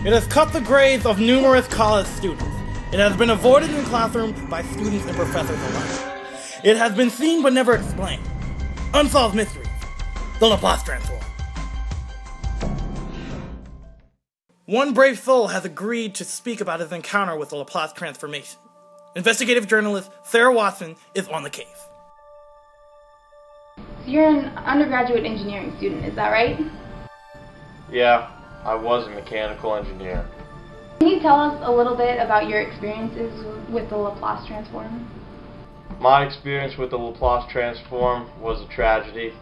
It has cut the grades of numerous college students. It has been avoided in the classroom by students and professors alike. It has been seen but never explained. Unsolved mysteries. The Laplace transform. One brave soul has agreed to speak about his encounter with the Laplace transformation. Investigative journalist Sarah Watson is on the case. So you're an undergraduate engineering student, is that right? Yeah, I was a mechanical engineer. Can you tell us a little bit about your experiences with the Laplace transform? My experience with the Laplace transform was a tragedy.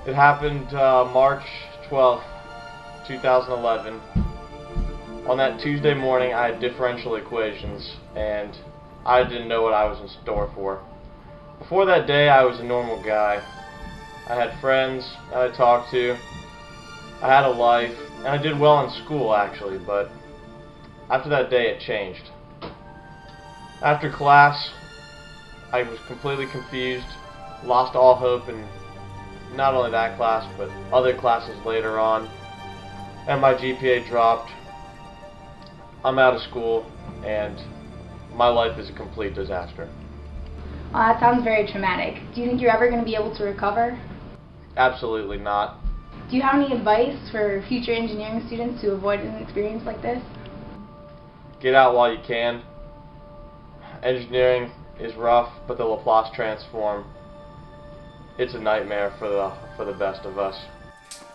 It happened March 12th, 2011. On that Tuesday morning, I had differential equations, and I didn't know what I was in store for. Before that day, I was a normal guy. I had friends I talked to. I had a life, and I did well in school, actually, but after that day, it changed. After class, I was completely confused, lost all hope in not only that class, but other classes later on, and my GPA dropped. I'm out of school, and my life is a complete disaster. Well, that sounds very traumatic. Do you think you're ever going to be able to recover? Absolutely not. Do you have any advice for future engineering students to avoid an experience like this? Get out while you can. Engineering is rough, but the Laplace transform, it's a nightmare for the best of us.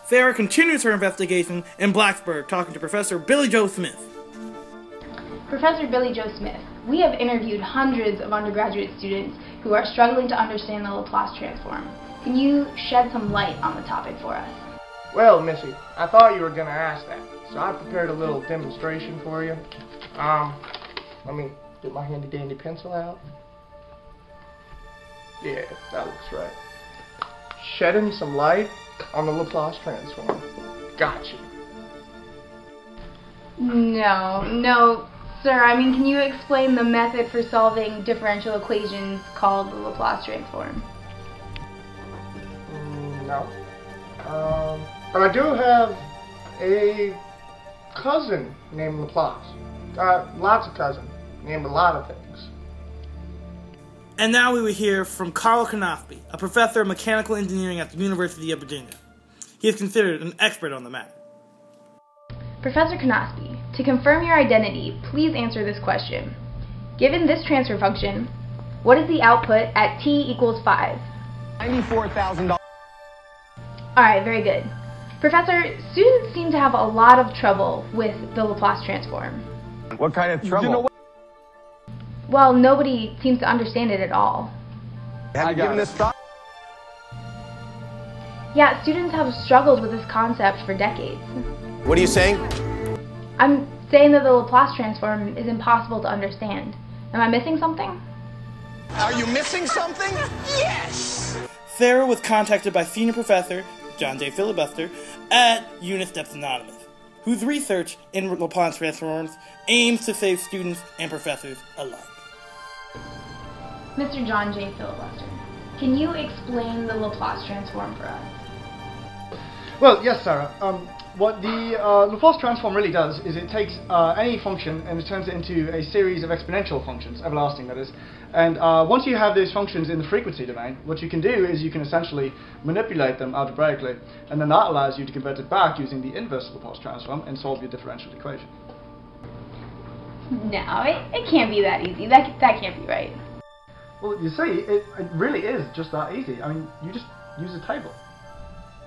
Sarah continues her investigation in Blacksburg, talking to Professor Billy Joe Smith. Professor Billy Joe Smith, we have interviewed hundreds of undergraduate students who are struggling to understand the Laplace transform. Can you shed some light on the topic for us? Well, Missy, I thought you were going to ask that, so I prepared a little demonstration for you. Let me get my handy-dandy pencil out. Yeah, that looks right. Shedding some light on the Laplace transform. Gotcha. No, sir. I mean, can you explain the method for solving differential equations called the Laplace transform? No. But I do have a cousin named Laplace. Lots of cousins named a lot of things. And now we will hear from Carl Knospe, a professor of mechanical engineering at the University of Virginia. He is considered an expert on the matter. Professor Knospe, to confirm your identity, please answer this question. Given this transfer function, what is the output at t equals 5? $94,000. Alright, very good. Professor, students seem to have a lot of trouble with the Laplace transform. What kind of trouble? Well, nobody seems to understand it at all. Have you given this thought? Yeah, students have struggled with this concept for decades. What are you saying? I'm saying that the Laplace transform is impossible to understand. Am I missing something? Are you missing something? Yes! Sarah was contacted by senior professor John J. Filibuster at Unisteps Anonymous, whose research in Laplace transforms aims to save students and professors alike. Mr. John J. Filibuster, can you explain the Laplace transform for us? Well, yes, Sarah. What the Laplace transform really does is it takes any function and it turns it into a series of exponential functions, everlasting that is. And once you have those functions in the frequency domain, what you can do is you can essentially manipulate them algebraically, and then that allows you to convert it back using the inverse Laplace transform and solve your differential equation. No, it can't be that easy. That can't be right. Well, you see, it really is just that easy. I mean, you just use a table.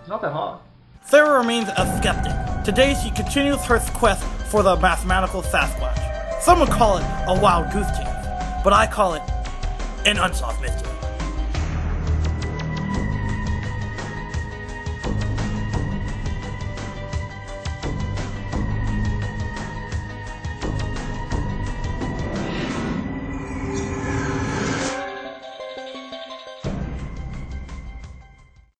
It's not that hard. Sarah remains a skeptic. Today she continues her quest for the mathematical Sasquatch. Some would call it a wild goose chase, but I call it an unsolved mystery.